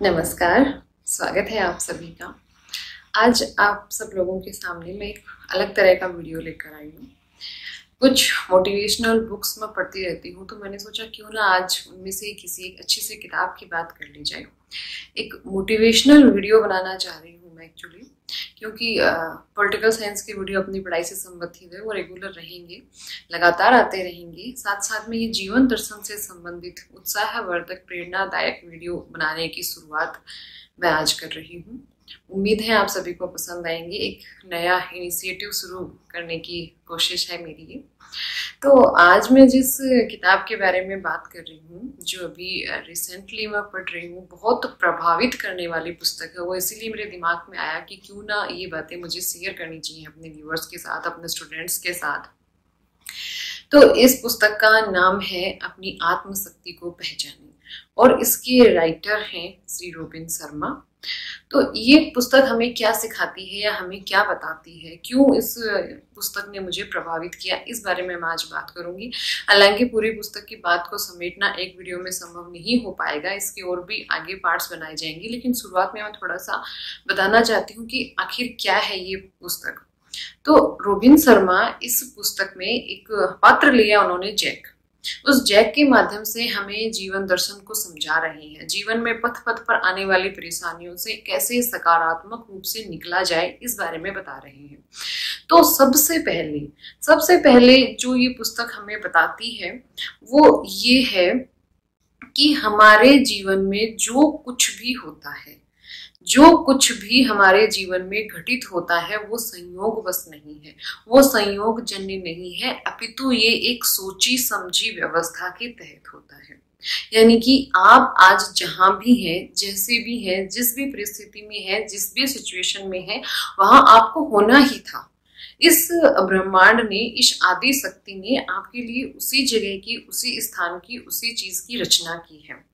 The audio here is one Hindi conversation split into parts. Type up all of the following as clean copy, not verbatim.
नमस्कार। स्वागत है आप सभी का। आज आप सब लोगों के सामने मैं एक अलग तरह का वीडियो लेकर आई हूँ। कुछ मोटिवेशनल बुक्स मैं पढ़ती रहती हूँ, तो मैंने सोचा क्यों ना आज उनमें से किसी एक अच्छी सी किताब की बात कर ली जाए। एक मोटिवेशनल वीडियो बनाना चाह रही हूँ मैं एक्चुअली, क्योंकि पॉलिटिकल साइंस की वीडियो अपनी पढ़ाई से संबंधित है, वो रेगुलर रहेंगे, लगातार आते रहेंगे। साथ साथ में ये जीवन दर्शन से संबंधित उत्साहवर्धक प्रेरणादायक वीडियो बनाने की शुरुआत मैं आज कर रही हूँ। उम्मीद है आप सभी को पसंद आएंगे। एक नया इनिशिएटिव शुरू करने की कोशिश है मेरी ये। तो आज मैं जिस किताब के बारे में बात कर रही हूँ, जो अभी रिसेंटली मैं पढ़ रही हूँ, बहुत प्रभावित करने वाली पुस्तक है। वो इसीलिए मेरे दिमाग में आया कि क्यों ना ये बातें मुझे शेयर करनी चाहिए अपने व्यूअर्स के साथ, अपने स्टूडेंट्स के साथ। तो इस पुस्तक का नाम है अपनी आत्मशक्ति को पहचानें, और इसके राइटर हैं श्री रोबिन शर्मा। तो ये पुस्तक हमें क्या सिखाती है या हमें क्या बताती है, क्यों इस पुस्तक ने मुझे प्रभावित किया, इस बारे में मैं आज बात करूंगी। हालांकि पूरी पुस्तक की बात को समेटना एक वीडियो में संभव नहीं हो पाएगा, इसके और भी आगे पार्ट्स बनाए जाएंगे, लेकिन शुरुआत में मैं थोड़ा सा बताना चाहती हूँ कि आखिर क्या है ये पुस्तक। तो रोबिन शर्मा इस पुस्तक में एक पात्र लिया उन्होंने, जैक। उस जैक के माध्यम से हमें जीवन दर्शन को समझा रहे हैं। जीवन में पथ पथ पर आने वाली परेशानियों से कैसे सकारात्मक रूप से निकला जाए, इस बारे में बता रहे हैं। तो सबसे पहले जो ये पुस्तक हमें बताती है वो ये है कि हमारे जीवन में जो कुछ भी होता है, जो कुछ भी हमारे जीवन में घटित होता है, वो संयोगवश नहीं है, वो संयोग जन्य नहीं है, अपितु ये एक सोची समझी व्यवस्था के तहत होता है। यानी कि आप आज जहां भी हैं, जैसे भी हैं, जिस भी परिस्थिति में हैं, जिस भी सिचुएशन में हैं, वहां आपको होना ही था। इस ब्रह्मांड ने, इस आदि शक्ति ने आपके लिए उसी जगह की, उसी स्थान की, उसी चीज की रचना की है।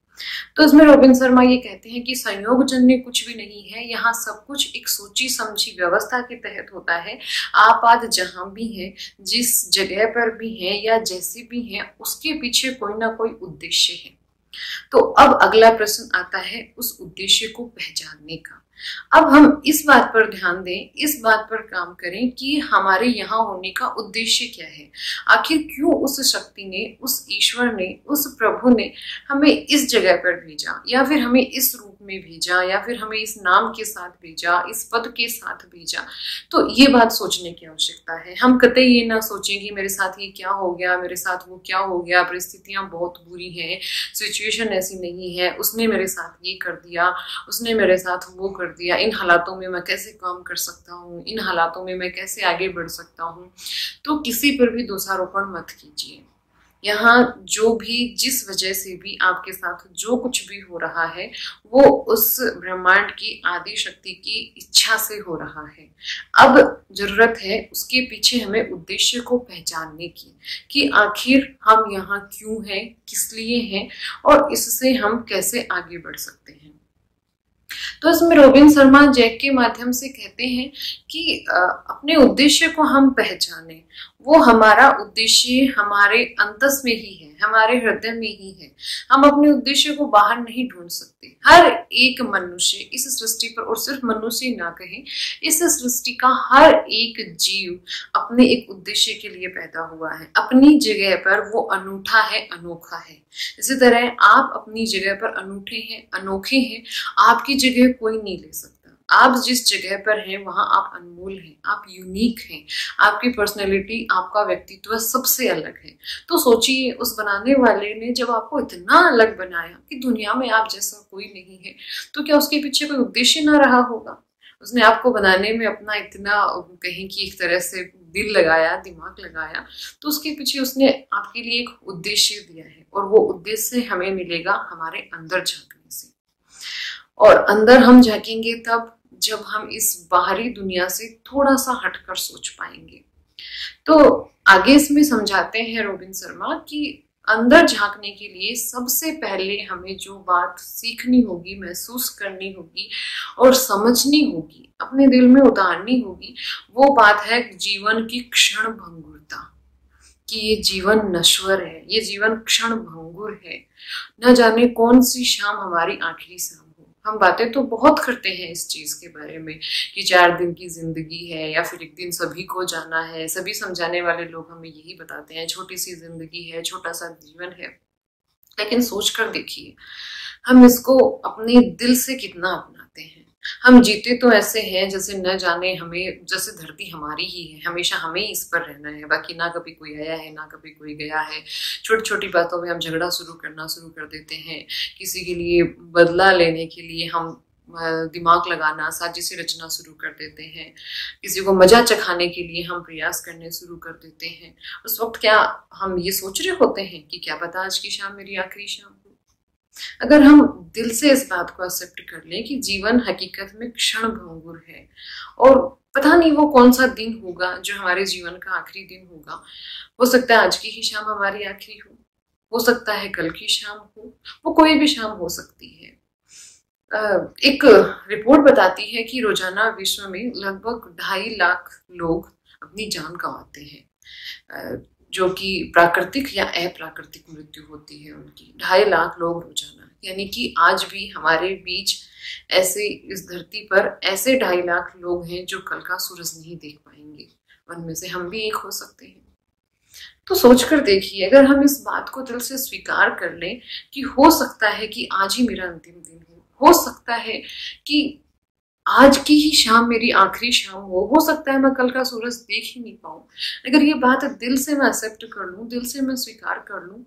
तो इसमें रोबिन शर्मा ये कहते हैं कि संयोग जन्य कुछ भी नहीं है, यहाँ सब कुछ एक सोची समझी व्यवस्था के तहत होता है। आप आज जहां भी हैं, जिस जगह पर भी हैं या जैसे भी हैं, उसके पीछे कोई ना कोई उद्देश्य है। तो अब अगला प्रश्न आता है उस उद्देश्य को पहचानने का। अब हम इस बात पर ध्यान दें, इस बात पर काम करें कि हमारे यहाँ होने का उद्देश्य क्या है। आखिर क्यों उस शक्ति ने, उस ईश्वर ने, उस प्रभु ने हमें इस जगह पर भेजा, या फिर हमें इस रूप में भेजा, या फिर हमें इस नाम के साथ भेजा, इस पद के साथ भेजा। तो ये बात सोचने की आवश्यकता है। हम कतई ये ना सोचें कि मेरे साथ ये क्या हो गया, मेरे साथ वो क्या हो गया, परिस्थितियां बहुत बुरी हैं, सिचुएशन ऐसी नहीं है, उसने मेरे साथ ये कर दिया, उसने मेरे साथ वो कर दिया, इन हालातों में मैं कैसे काम कर सकता हूँ, इन हालातों में मैं कैसे आगे बढ़ सकता हूँ। तो किसी पर भी दोषारोपण मत कीजिए। यहाँ जो भी, जिस वजह से भी आपके साथ जो कुछ भी हो रहा है, वो उस ब्रह्मांड की आदि शक्ति की इच्छा से हो रहा है। अब जरूरत है उसके पीछे हमें उद्देश्य को पहचानने की, कि आखिर हम यहाँ क्यों हैं, किस लिए हैं, और इससे हम कैसे आगे बढ़ सकते हैं। तो इसमें रोबिन शर्मा जैक के माध्यम से कहते हैं कि अपने उद्देश्य को हम पहचाने। वो हमारा उद्देश्य हमारे अंतस में ही है, हमारे हृदय में ही है। हम अपने उद्देश्य को बाहर नहीं ढूंढ सकते। हर एक मनुष्य इस सृष्टि पर, और सिर्फ मनुष्य ना कहें, इस सृष्टि का हर एक जीव अपने एक उद्देश्य के लिए पैदा हुआ है। अपनी जगह पर वो अनूठा है, अनोखा है। इसी तरह आप अपनी जगह पर अनूठे हैं, अनोखे हैं। आपकी जगह कोई नहीं ले सकता। आप जिस जगह पर हैं वहां आप अनमोल हैं, आप यूनिक हैं। आपकी पर्सनैलिटी, आपका व्यक्तित्व सबसे अलग है। तो सोचिए, उस बनाने वाले ने जब आपको इतना अलग बनाया कि दुनिया में आप जैसा कोई नहीं है, तो क्या उसके पीछे कोई उद्देश्य ना रहा होगा? उसने आपको बनाने में अपना इतना, कहीं की एक तरह से दिल लगाया, दिमाग लगाया, तो उसके पीछे उसने आपके लिए एक उद्देश्य दिया है, और वो उद्देश्य हमें मिलेगा हमारे अंदर झांकने से। और अंदर हम झांकेंगे तब जब हम इस बाहरी दुनिया से थोड़ा सा हटकर सोच पाएंगे। तो आगे इसमें समझाते हैं रोबिन शर्मा कि अंदर झांकने के लिए सबसे पहले हमें जो बात सीखनी होगी, महसूस करनी होगी और समझनी होगी, अपने दिल में उतारनी होगी, वो बात है जीवन की क्षण भंगुरता। कि ये जीवन नश्वर है, ये जीवन क्षण भंगुर है। न जाने कौन सी शाम हमारी आखिरी शाम हो। हम बातें तो बहुत करते हैं इस चीज के बारे में कि 4 दिन की जिंदगी है या फिर एक दिन सभी को जाना है। सभी समझाने वाले लोग हमें यही बताते हैं, छोटी सी जिंदगी है, छोटा सा जीवन है। लेकिन सोच कर देखिए, हम इसको अपने दिल से कितना अपनाते हैं। हम जीते तो ऐसे हैं जैसे न जाने हमें, जैसे धरती हमारी ही है, हमेशा हमें ही इस पर रहना है, बाकी ना कभी कोई आया है ना कभी कोई गया है। छोटी छोटी बातों में हम झगड़ा करना शुरू कर देते हैं। किसी के लिए बदला लेने के लिए हम दिमाग लगाना, साजिशें रचना शुरू कर देते हैं। किसी को मजा चखाने के लिए हम प्रयास करने शुरू कर देते हैं। उस वक्त क्या हम ये सोच रहे होते हैं कि क्या पता आज की शाम मेरी आखिरी शाम हो। अगर हम दिल से इस बात को एक्सेप्ट कर लें कि जीवन हकीकत में क्षण भंगुर है और पता नहीं वो कौन सा दिन होगा जो हमारे जीवन का आखिरी दिन होगा। हो सकता है आज की ही शाम हमारी आखिरी हो सकता है कल की शाम हो, वो कोई भी शाम हो सकती है। एक रिपोर्ट बताती है कि रोजाना विश्व में लगभग 2.5 लाख लोग अपनी जान गंवाते हैं, जो कि प्राकृतिक या अप्राकृतिक मृत्यु होती है उनकी। 2.5 लाख लोग रोजाना, यानी कि आज भी हमारे बीच ऐसे इस धरती पर ऐसे 2.5 लाख लोग हैं जो कल का सूरज नहीं देख पाएंगे। उनमें से हम भी एक हो सकते हैं। तो सोच कर देखिए, अगर हम इस बात को दिल से स्वीकार कर लें कि हो सकता है कि आज ही मेरा अंतिम दिन हो सकता है कि आज की ही शाम मेरी आखिरी शाम हो सकता है मैं कल का सूरज देख ही नहीं पाऊं। अगर ये बात दिल से मैं एक्सेप्ट कर लूं, दिल से मैं स्वीकार कर लूं,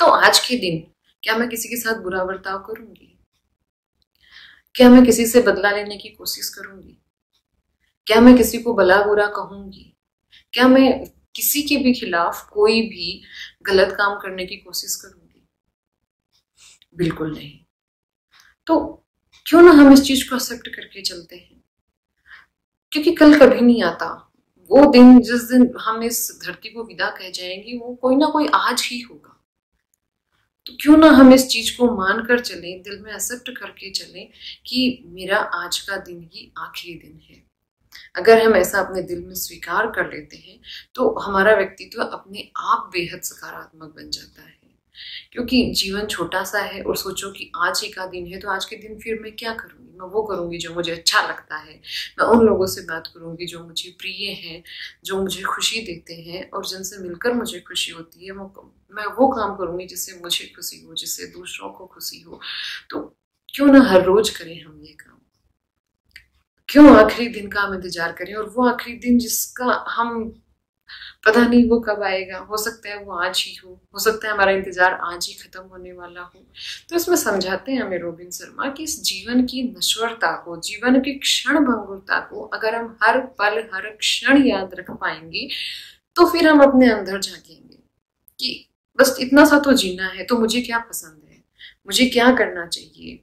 तो आज के दिन क्या मैं किसी के साथ बुरा बर्ताव करूंगी? क्या मैं किसी से बदला लेने की कोशिश करूंगी? क्या मैं किसी को भला बुरा कहूंगी? क्या मैं किसी के भी खिलाफ कोई भी गलत काम करने की कोशिश करूंगी? बिल्कुल नहीं। तो क्यों ना हम इस चीज को एक्सेप्ट करके चलते हैं, क्योंकि कल कभी नहीं आता। वो दिन जिस दिन हम इस धरती को विदा कह जाएंगे वो कोई ना कोई आज ही होगा। तो क्यों ना हम इस चीज को मान कर चलें, दिल में एक्सेप्ट करके चलें कि मेरा आज का दिन ही आखिरी दिन है। अगर हम ऐसा अपने दिल में स्वीकार कर लेते हैं तो हमारा व्यक्तित्व अपने आप बेहद सकारात्मक बन जाता है। क्योंकि जीवन छोटा सा है और सोचो कि आज ही का दिन है, तो आज के दिन फिर मैं क्या करूंगी? मैं वो करूंगी जो मुझे अच्छा लगता है। मैं उन लोगों से बात करूंगी जो मुझे प्रिय हैं, जो मुझे खुशी देते हैं और जिनसे मिलकर मुझे खुशी होती है। मैं वो काम करूंगी जिससे मुझे खुशी हो, जिससे दूसरों को खुशी हो। तो क्यों ना हर रोज करें हम ये काम? क्यों आखिरी दिन का हम इंतजार करें? और वो आखिरी दिन जिसका हम पता नहीं वो कब आएगा, हो सकता है वो आज ही हो सकता है हमारा इंतजार आज ही खत्म होने वाला हो। तो इसमें समझाते हैं हमें रोबिन शर्मा कि इस जीवन की नश्वरता को, जीवन की क्षण भंगुरता को अगर हम हर पल हर क्षण याद रख पाएंगे तो फिर हम अपने अंदर झांकेंगे कि बस इतना सा तो जीना है, तो मुझे क्या पसंद है, मुझे क्या करना चाहिए।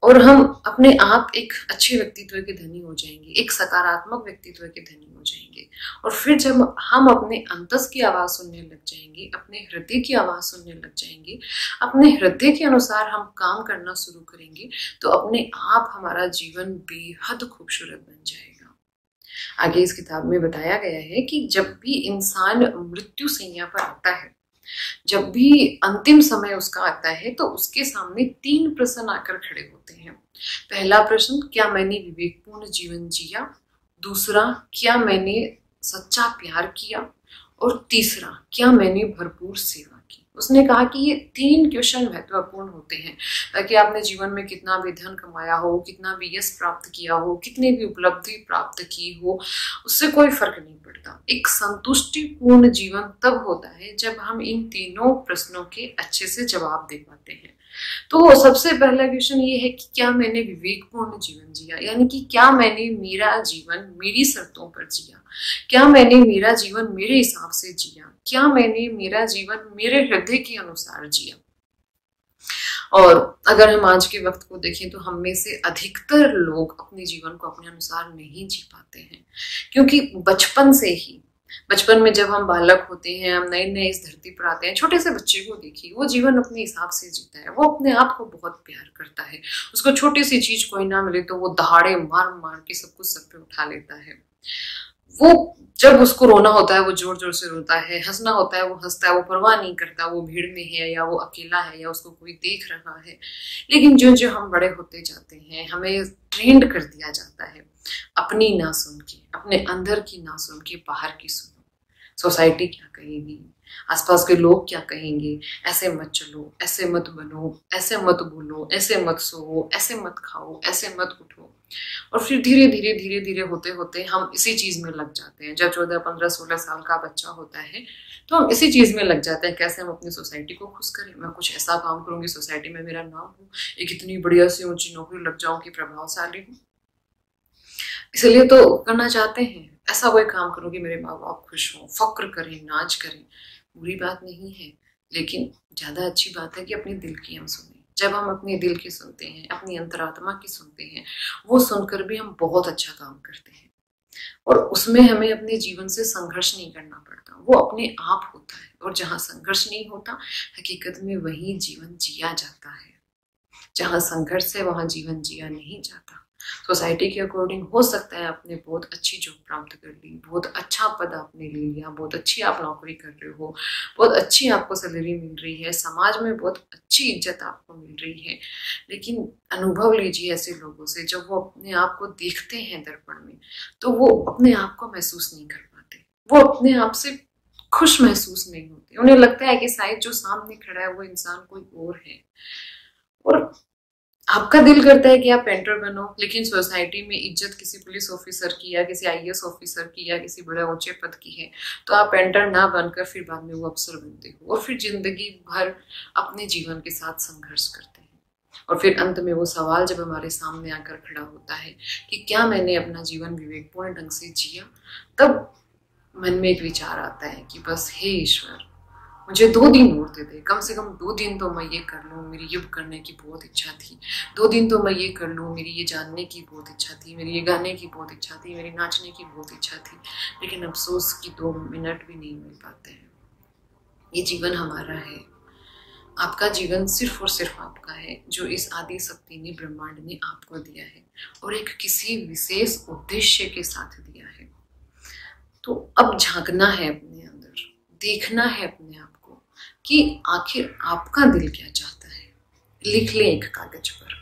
और हम अपने आप एक अच्छे व्यक्तित्व के धनी हो जाएंगे, एक सकारात्मक व्यक्तित्व के धनी हो जाएंगे। और फिर जब हम अपने अंतस की आवाज सुनने लग जाएंगे, अपने हृदय की आवाज सुनने लग जाएंगे, अपने हृदय के अनुसार हम काम करना शुरू करेंगे, तो अपने आप हमारा जीवन बेहद खूबसूरत बन जाएगा। आगे इस किताब में बताया गया है कि जब भी इंसान मृत्यु सैया पर आता है, जब भी अंतिम समय उसका आता है, तो उसके सामने 3 प्रश्न आकर खड़े होते हैं। पहला प्रश्न, क्या मैंने विवेकपूर्ण जीवन जिया? दूसरा, क्या मैंने सच्चा प्यार किया? और तीसरा, क्या मैंने भरपूर सेवा की? उसने कहा कि ये 3 क्वेश्चन महत्वपूर्ण होते हैं, ताकि आपने जीवन में कितना भी धन कमाया हो, कितना भी यश प्राप्त किया हो, कितनी भी उपलब्धि प्राप्त की हो, उससे कोई फर्क नहीं पड़ता। एक संतुष्टिपूर्ण जीवन तब होता है जब हम इन तीनों प्रश्नों के अच्छे से जवाब दे पाते हैं। तो सबसे पहला क्वेश्चन ये है कि क्या मैंने विवेकपूर्ण जीवन जिया, यानी कि क्या मैंने मेरा जीवन मेरी शर्तों पर जिया? क्या मैंने मेरा जीवन मेरे हिसाब से जिया? क्या मैंने मेरा जीवन मेरे हृदय के अनुसार जिया? और अगर हम आज के वक्त को देखें तो हम में से अधिकतर लोग अपने जीवन को अपने अनुसार नहीं जी पाते हैं, क्योंकि बचपन में जब हम बालक होते हैं, हम नए नए इस धरती पर आते हैं, छोटे से बच्चे को देखिए, वो जीवन अपने हिसाब से जीता है। वो अपने आप को बहुत प्यार करता है। उसको छोटी सी चीज कोई ना मिले तो वो दहाड़े मार मार के सब कुछ सर पे उठा लेता है। वो जब उसको रोना होता है वो जोर जोर से रोता है, हंसना होता है वो हंसता है, वो परवाह नहीं करता वो भीड़ में है या वो अकेला है या उसको कोई देख रहा है। लेकिन जो जो हम बड़े होते जाते हैं हमें ट्रेंड कर दिया जाता है अपनी ना सुन के, अपने अंदर की ना सुन के बाहर की सुनो। सोसाइटी क्या कहेगी, आसपास के लोग क्या कहेंगे, ऐसे मत चलो, ऐसे मत बनो, ऐसे मत बोलो, ऐसे मत सोओ, ऐसे मत खाओ, ऐसे मत उठो। और फिर धीरे धीरे धीरे धीरे होते होते हम इसी चीज में लग जाते हैं। जब 14 15 16 साल का बच्चा होता है तो हम इसी चीज में लग जाते हैं, कैसे हम अपनी सोसाइटी को खुश करें। मैं कुछ ऐसा काम करूंगी सोसाइटी में मेरा नाम हो, एक इतनी बढ़िया सी ऊंची नौकरी लग जाऊं कि प्रभावशाली हूँ, इसलिए तो करना चाहते हैं। ऐसा कोई काम करो कि मेरे माँ बाप खुश हों, फक्र करें, नाच करें। बुरी बात नहीं है, लेकिन ज्यादा अच्छी बात है कि अपने दिल की हम सुने। जब हम अपने दिल की सुनते हैं, अपनी अंतरात्मा की सुनते हैं, वो सुनकर भी हम बहुत अच्छा काम करते हैं और उसमें हमें अपने जीवन से संघर्ष नहीं करना पड़ता, वो अपने आप होता है। और जहाँ संघर्ष नहीं होता, हकीकत में वही जीवन जिया जाता है। जहाँ संघर्ष है वहां जीवन जिया नहीं जाता। सोसाइटी के अकॉर्डिंग हो सकता है आपने बहुत अच्छी जॉब प्राप्त कर ली, बहुत अच्छा पद आपने ले लिया, बहुत अच्छी आप नौकरी कर रहे हो, बहुत अच्छी आपको सैलरी मिल रही है, समाज में बहुत अच्छी इज्जत आपको मिल रही है। लेकिन अनुभव लीजिए ऐसे लोगों से, जब वो अपने आप को देखते हैं दर्पण में तो वो अपने आप को महसूस नहीं कर पाते, वो अपने आप से खुश महसूस नहीं होते। उन्हें लगता है कि शायद जो सामने खड़ा है वो इंसान कोई और है। और आपका दिल करता है कि आप पेंटर बनो, लेकिन सोसाइटी में इज्जत किसी पुलिस ऑफिसर की या किसी आईएएस ऑफिसर की या किसी बड़े ऊंचे पद की है, तो आप पेंटर ना बनकर फिर बाद में वो अफसर बनते हो और फिर जिंदगी भर अपने जीवन के साथ संघर्ष करते हैं। और फिर अंत में वो सवाल जब हमारे सामने आकर खड़ा होता है कि क्या मैंने अपना जीवन विवेकपूर्ण ढंग से जिया, तब मन में एक विचार आता है कि बस हे ईश्वर, मुझे 2 दिन और दे दे, कम से कम 2 दिन तो मैं ये कर लूँ, मेरी युद्ध करने की बहुत इच्छा थी, 2 दिन तो मैं ये कर लूँ, मेरी ये जानने की बहुत इच्छा थी, मेरी ये गाने की बहुत इच्छा थी, मेरी नाचने की बहुत इच्छा थी। लेकिन अफसोस कि 2 मिनट भी नहीं मिल पाते हैं। ये जीवन हमारा है, आपका जीवन सिर्फ और सिर्फ आपका है, जो इस आदि शक्ति ने, ब्रह्मांड ने आपको दिया है और एक किसी विशेष उद्देश्य के साथ दिया है। तो अब झांकना है अपने अंदर, देखना है अपने आप को कि आखिर आपका दिल क्या चाहता है। लिख लें एक कागज पर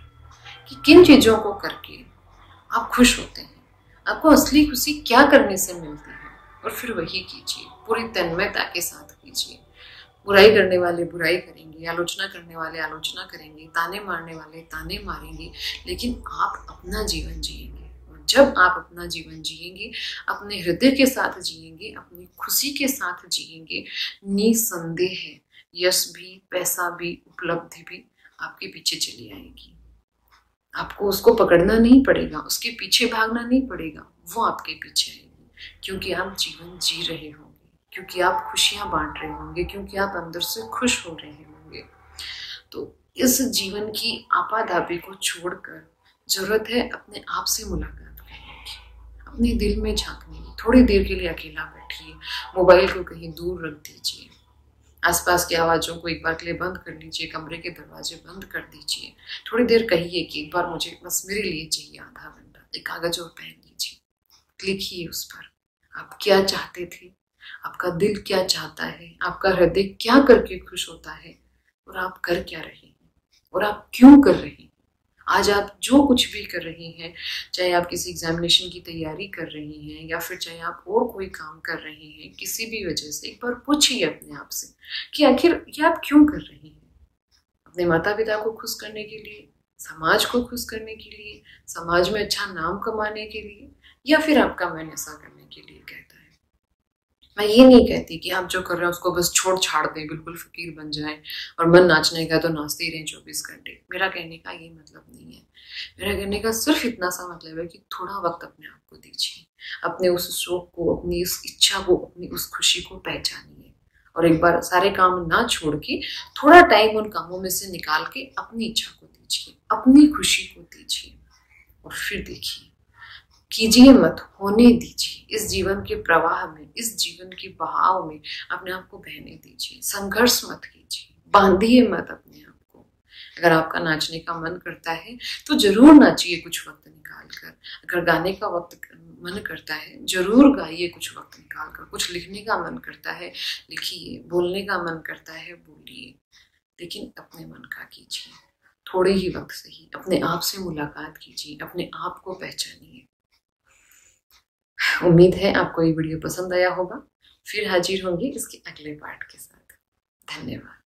कि किन चीजों को करके आप खुश होते हैं, आपको असली खुशी क्या करने से मिलती है, और फिर वही कीजिए, पूरी तन्मयता के साथ कीजिए। बुराई करने वाले बुराई करेंगे, आलोचना करने वाले आलोचना करेंगे, ताने मारने वाले ताने मारेंगे, लेकिन आप अपना जीवन जिएंगे। जब आप अपना जीवन जिएंगे, अपने हृदय के साथ जिएंगे, अपनी खुशी के साथ जिएंगे, निसंदेह है यश भी, पैसा भी, उपलब्धि भी आपके पीछे चली आएगी। आपको उसको पकड़ना नहीं पड़ेगा, उसके पीछे भागना नहीं पड़ेगा, वो आपके पीछे आएगी, क्योंकि आप जीवन जी रहे होंगे, क्योंकि आप खुशियां बांट रहे होंगे, क्योंकि आप अंदर से खुश हो रहे होंगे। तो इस जीवन की आपाधापी को छोड़कर जरूरत है अपने आप से मुलाकात करने की, अपने दिल में झांकने की। थोड़ी देर के लिए अकेला बैठिए, मोबाइल को कहीं दूर रख दीजिए, आसपास की आवाजों को एक बार के लिए बंद कर लीजिए, कमरे के दरवाजे बंद कर दीजिए। थोड़ी देर कहिए कि एक बार मुझे बस मेरे लिए चाहिए आधा घंटा। एक कागज और पेन लीजिए, लिखिए उस पर आप क्या चाहते थे, आपका दिल क्या चाहता है, आपका हृदय क्या करके खुश होता है, और आप कर क्या रहे हैं और आप क्यों कर रहे हैं। आज आप जो कुछ भी कर रही हैं, चाहे आप किसी एग्जामिनेशन की तैयारी कर रही हैं या फिर चाहे आप और कोई काम कर रहे हैं, किसी भी वजह से एक बार पूछिए अपने आप से कि आखिर ये आप क्यों कर रही हैं। अपने माता पिता को खुश करने के लिए, समाज को खुश करने के लिए, समाज में अच्छा नाम कमाने के लिए, या फिर आपका मन ऐसा करने के लिए कहता है। मैं ये नहीं कहती कि आप जो कर रहे हैं उसको बस छोड़ छाड़ दें, बिल्कुल फकीर बन जाएं और मन नाचने का तो नाचते ही रहें 24 घंटे। मेरा कहने का ये मतलब नहीं है। मेरा कहने का सिर्फ इतना सा मतलब है कि थोड़ा वक्त अपने आप को दीजिए, अपने उस शौक को, अपनी उस इच्छा को, अपनी उस खुशी को पहचानिए, और एक बार सारे काम ना छोड़ के थोड़ा टाइम उन कामों में से निकाल के अपनी इच्छा को दीजिए, अपनी खुशी को दीजिए, और फिर देखिए, कीजिए मत, होने दीजिए। इस जीवन के प्रवाह में, इस जीवन के बहाव में अपने आप को बहने दीजिए। संघर्ष मत कीजिए, बांधिए मत अपने आप को। अगर आपका नाचने का मन करता है तो जरूर नाचिए कुछ वक्त निकाल कर। अगर गाने का मन करता है जरूर गाइए, कुछ वक्त निकाल कर। कुछ लिखने का मन करता है लिखिए, बोलने का मन करता है बोलिए, लेकिन अपने मन का कीजिए। थोड़े ही वक्त से ही अपने आप से मुलाकात कीजिए, अपने आप को पहचानिए। उम्मीद है आपको ये वीडियो पसंद आया होगा। फिर हाजिर होंगे इसके अगले पार्ट के साथ। धन्यवाद।